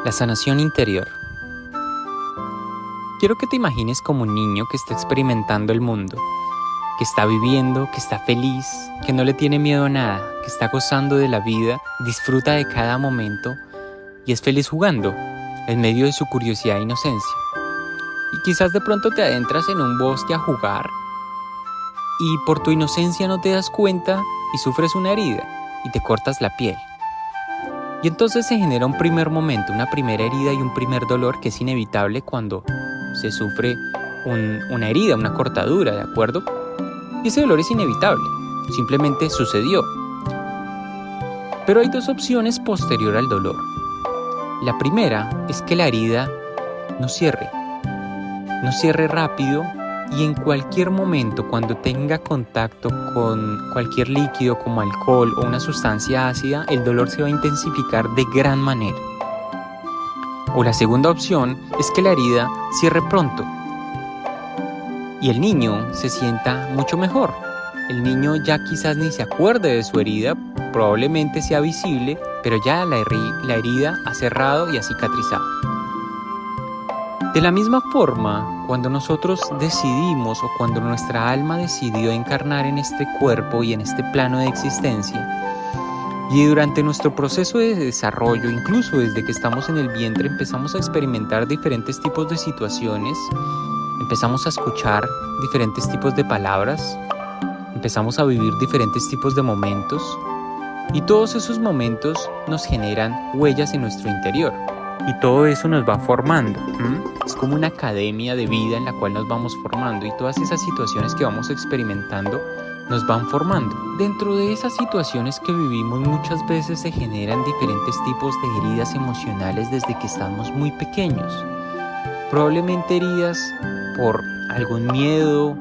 La sanación interior. Quiero que te imagines como un niño que está experimentando el mundo, que está viviendo, que está feliz, que no le tiene miedo a nada, que está gozando de la vida, disfruta de cada momento y es feliz jugando, en medio de su curiosidad e inocencia. Y quizás de pronto te adentras en un bosque a jugar y por tu inocencia no te das cuenta y sufres una herida y te cortas la piel. Y entonces se genera un primer momento, una primera herida y un primer dolor que es inevitable cuando se sufre una herida, una cortadura, ¿de acuerdo? Y ese dolor es inevitable, simplemente sucedió. Pero hay dos opciones posterior al dolor. La primera es que la herida no cierre rápido y en cualquier momento cuando tenga contacto con cualquier líquido como alcohol o una sustancia ácida, el dolor se va a intensificar de gran manera. O la segunda opción es que la herida cierre pronto y el niño se sienta mucho mejor. El niño ya quizás ni se acuerde de su herida, probablemente sea visible, pero ya la herida ha cerrado y ha cicatrizado. De la misma forma, cuando nosotros decidimos o cuando nuestra alma decidió encarnar en este cuerpo y en este plano de existencia, y durante nuestro proceso de desarrollo, incluso desde que estamos en el vientre, empezamos a experimentar diferentes tipos de situaciones, empezamos a escuchar diferentes tipos de palabras, empezamos a vivir diferentes tipos de momentos, y todos esos momentos nos generan huellas en nuestro interior. Y todo eso nos va formando. Es como una academia de vida en la cual nos vamos formando y todas esas situaciones que vamos experimentando nos van formando. Dentro de esas situaciones que vivimos muchas veces se generan diferentes tipos de heridas emocionales desde que estamos muy pequeños. Probablemente heridas por algún miedo,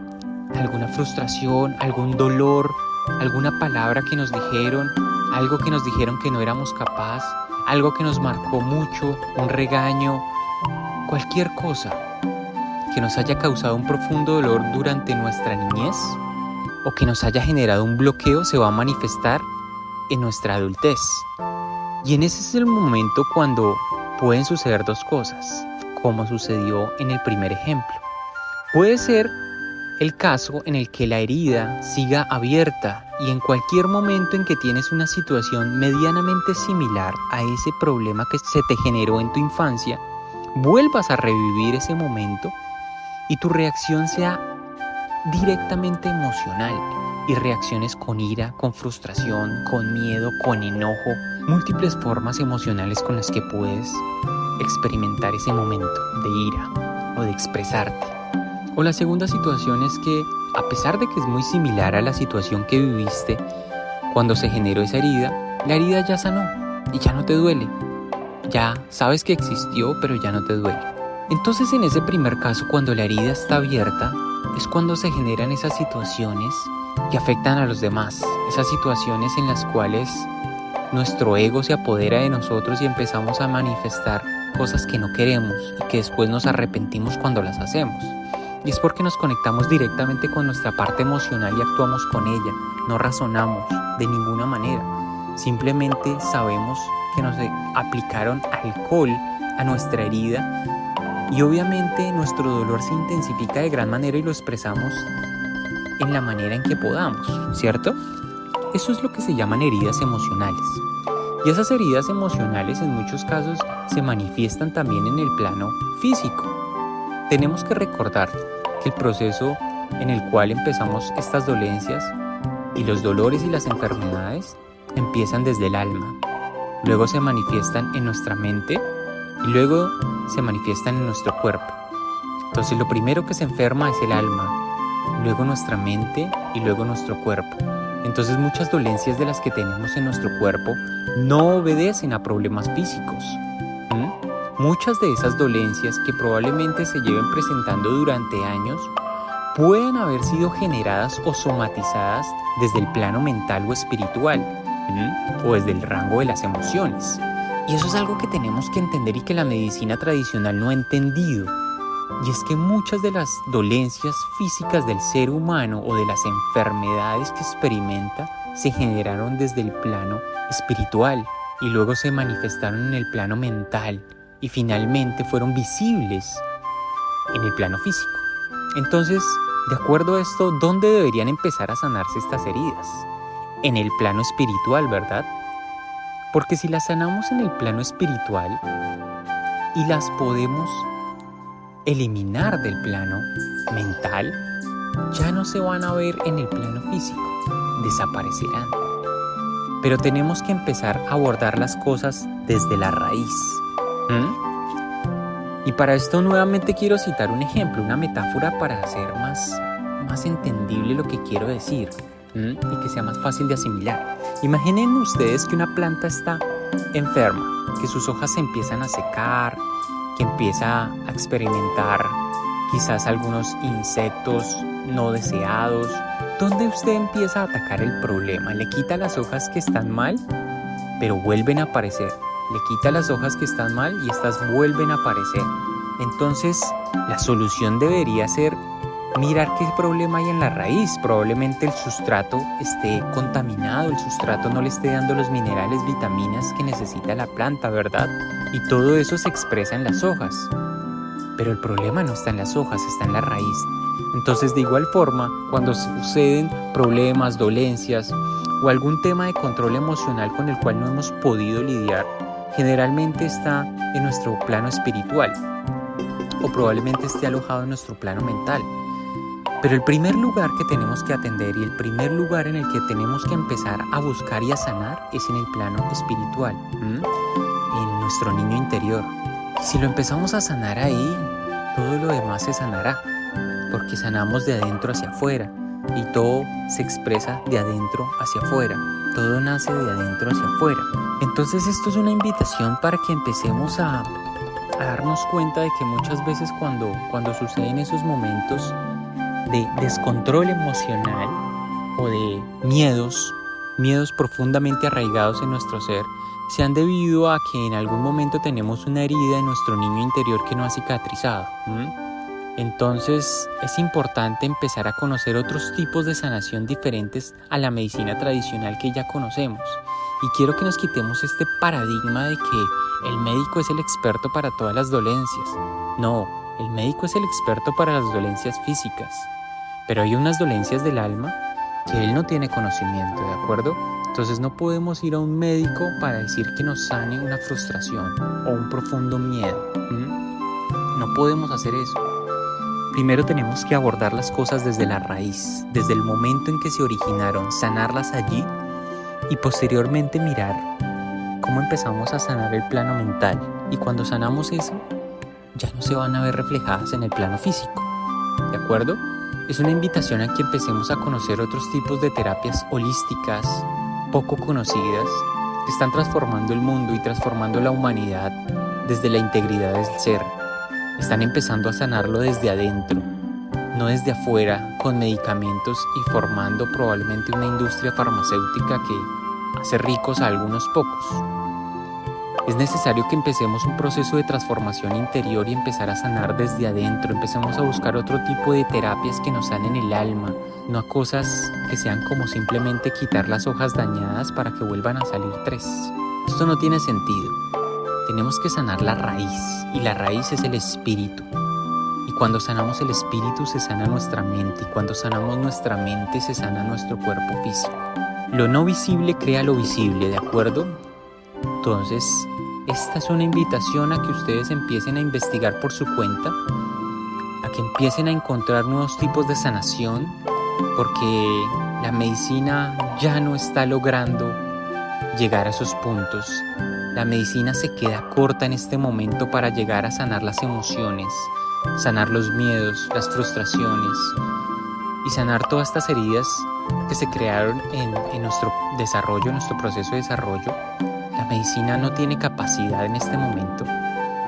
alguna frustración, algún dolor, alguna palabra que nos dijeron, algo que nos dijeron que no éramos capaces, algo que nos marcó mucho, un regaño, cualquier cosa que nos haya causado un profundo dolor durante nuestra niñez o que nos haya generado un bloqueo se va a manifestar en nuestra adultez. Y en ese es el momento cuando pueden suceder dos cosas, como sucedió en el primer ejemplo. Puede ser el caso en el que la herida siga abierta y en cualquier momento en que tienes una situación medianamente similar a ese problema que se te generó en tu infancia, vuelvas a revivir ese momento y tu reacción sea directamente emocional y reacciones con ira, con frustración, con miedo, con enojo, múltiples formas emocionales con las que puedes experimentar ese momento de ira o de expresarte. O la segunda situación es que, a pesar de que es muy similar a la situación que viviste cuando se generó esa herida, la herida ya sanó y ya no te duele. Ya sabes que existió, pero ya no te duele. Entonces, en ese primer caso, cuando la herida está abierta, es cuando se generan esas situaciones que afectan a los demás. Esas situaciones en las cuales nuestro ego se apodera de nosotros y empezamos a manifestar cosas que no queremos y que después nos arrepentimos cuando las hacemos. Y es porque nos conectamos directamente con nuestra parte emocional y actuamos con ella. No razonamos de ninguna manera. Simplemente sabemos que nos aplicaron alcohol a nuestra herida y obviamente nuestro dolor se intensifica de gran manera y lo expresamos en la manera en que podamos, ¿cierto? Eso es lo que se llaman heridas emocionales. Y esas heridas emocionales en muchos casos se manifiestan también en el plano físico. Tenemos que recordar que el proceso en el cual empezamos estas dolencias y los dolores y las enfermedades empiezan desde el alma. Luego se manifiestan en nuestra mente y luego se manifiestan en nuestro cuerpo. Entonces lo primero que se enferma es el alma, luego nuestra mente y luego nuestro cuerpo. Entonces muchas dolencias de las que tenemos en nuestro cuerpo no obedecen a problemas físicos. Muchas de esas dolencias que probablemente se lleven presentando durante años pueden haber sido generadas o somatizadas desde el plano mental o espiritual, o desde el rango de las emociones. Y eso es algo que tenemos que entender y que la medicina tradicional no ha entendido. Y es que muchas de las dolencias físicas del ser humano o de las enfermedades que experimenta se generaron desde el plano espiritual y luego se manifestaron en el plano mental y finalmente fueron visibles en el plano físico. Entonces, de acuerdo a esto, ¿dónde deberían empezar a sanarse estas heridas? En el plano espiritual, ¿verdad? Porque si las sanamos en el plano espiritual y las podemos eliminar del plano mental, ya no se van a ver en el plano físico, desaparecerán. Pero tenemos que empezar a abordar las cosas desde la raíz. Y para esto nuevamente quiero citar un ejemplo, una metáfora para hacer más entendible lo que quiero decir y que sea más fácil de asimilar. Imaginen ustedes que una planta está enferma, que sus hojas se empiezan a secar, que empieza a experimentar quizás algunos insectos no deseados. ¿Dónde usted empieza a atacar el problema? Le quita las hojas que están mal, pero vuelven a aparecer. Le quita las hojas que están mal y estas vuelven a aparecer. Entonces, la solución debería ser mirar qué problema hay en la raíz. Probablemente el sustrato esté contaminado, el sustrato no le esté dando los minerales, vitaminas que necesita la planta, ¿verdad? Y todo eso se expresa en las hojas. Pero el problema no está en las hojas, está en la raíz. Entonces, de igual forma, cuando suceden problemas, dolencias o algún tema de control emocional con el cual no hemos podido lidiar, generalmente está en nuestro plano espiritual o probablemente esté alojado en nuestro plano mental. Pero el primer lugar que tenemos que atender y el primer lugar en el que tenemos que empezar a buscar y a sanar es en el plano espiritual, en nuestro niño interior. Y si lo empezamos a sanar ahí, todo lo demás se sanará, porque sanamos de adentro hacia afuera y todo se expresa de adentro hacia afuera, todo nace de adentro hacia afuera. Entonces esto es una invitación para que empecemos a darnos cuenta de que muchas veces cuando suceden esos momentos de descontrol emocional o de miedos profundamente arraigados en nuestro ser, se han debido a que en algún momento tenemos una herida en nuestro niño interior que no ha cicatrizado. Entonces es importante empezar a conocer otros tipos de sanación diferentes a la medicina tradicional que ya conocemos. Y quiero que nos quitemos este paradigma de que el médico es el experto para todas las dolencias. No, el médico es el experto para las dolencias físicas. Pero hay unas dolencias del alma que él no tiene conocimiento, ¿de acuerdo? Entonces no podemos ir a un médico para decir que nos sane una frustración o un profundo miedo. No podemos hacer eso. Primero tenemos que abordar las cosas desde la raíz, desde el momento en que se originaron, sanarlas allí y posteriormente mirar cómo empezamos a sanar el plano mental. Y cuando sanamos eso, ya no se van a ver reflejadas en el plano físico, ¿de acuerdo? Es una invitación a que empecemos a conocer otros tipos de terapias holísticas poco conocidas que están transformando el mundo y transformando la humanidad desde la integridad del ser. Están empezando a sanarlo desde adentro, no desde afuera, con medicamentos y formando probablemente una industria farmacéutica que hace ricos a algunos pocos. Es necesario que empecemos un proceso de transformación interior y empezar a sanar desde adentro. Empecemos a buscar otro tipo de terapias que nos sanen el alma, no a cosas que sean como simplemente quitar las hojas dañadas para que vuelvan a salir tres. Esto no tiene sentido. Tenemos que sanar la raíz, y la raíz es el espíritu. Y cuando sanamos el espíritu se sana nuestra mente, y cuando sanamos nuestra mente se sana nuestro cuerpo físico. Lo no visible crea lo visible, ¿de acuerdo? Entonces, esta es una invitación a que ustedes empiecen a investigar por su cuenta, a que empiecen a encontrar nuevos tipos de sanación, porque la medicina ya no está logrando llegar a esos puntos. La medicina se queda corta en este momento para llegar a sanar las emociones, sanar los miedos, las frustraciones y sanar todas estas heridas que se crearon en nuestro desarrollo, en nuestro proceso de desarrollo. La medicina no tiene capacidad en este momento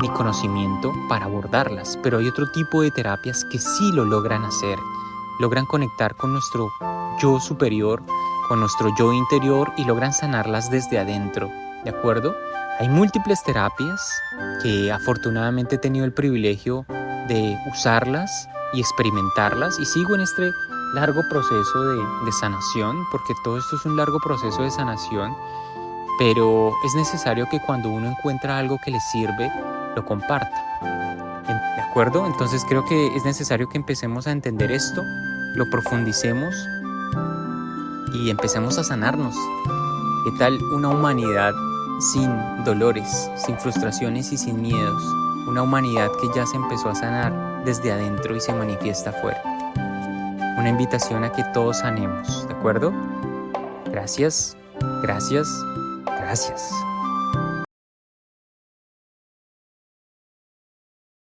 ni conocimiento para abordarlas, pero hay otro tipo de terapias que sí lo logran hacer, logran conectar con nuestro yo superior, con nuestro yo interior y logran sanarlas desde adentro, ¿de acuerdo? Hay múltiples terapias que afortunadamente he tenido el privilegio de usarlas y experimentarlas y sigo en este largo proceso de sanación, porque todo esto es un largo proceso de sanación, pero es necesario que cuando uno encuentra algo que le sirve, lo comparta. ¿De acuerdo? Entonces creo que es necesario que empecemos a entender esto, lo profundicemos y empecemos a sanarnos. ¿Qué tal una humanidad sin dolores, sin frustraciones y sin miedos? Una humanidad que ya se empezó a sanar desde adentro y se manifiesta afuera. Una invitación a que todos sanemos, ¿de acuerdo? Gracias, gracias, gracias.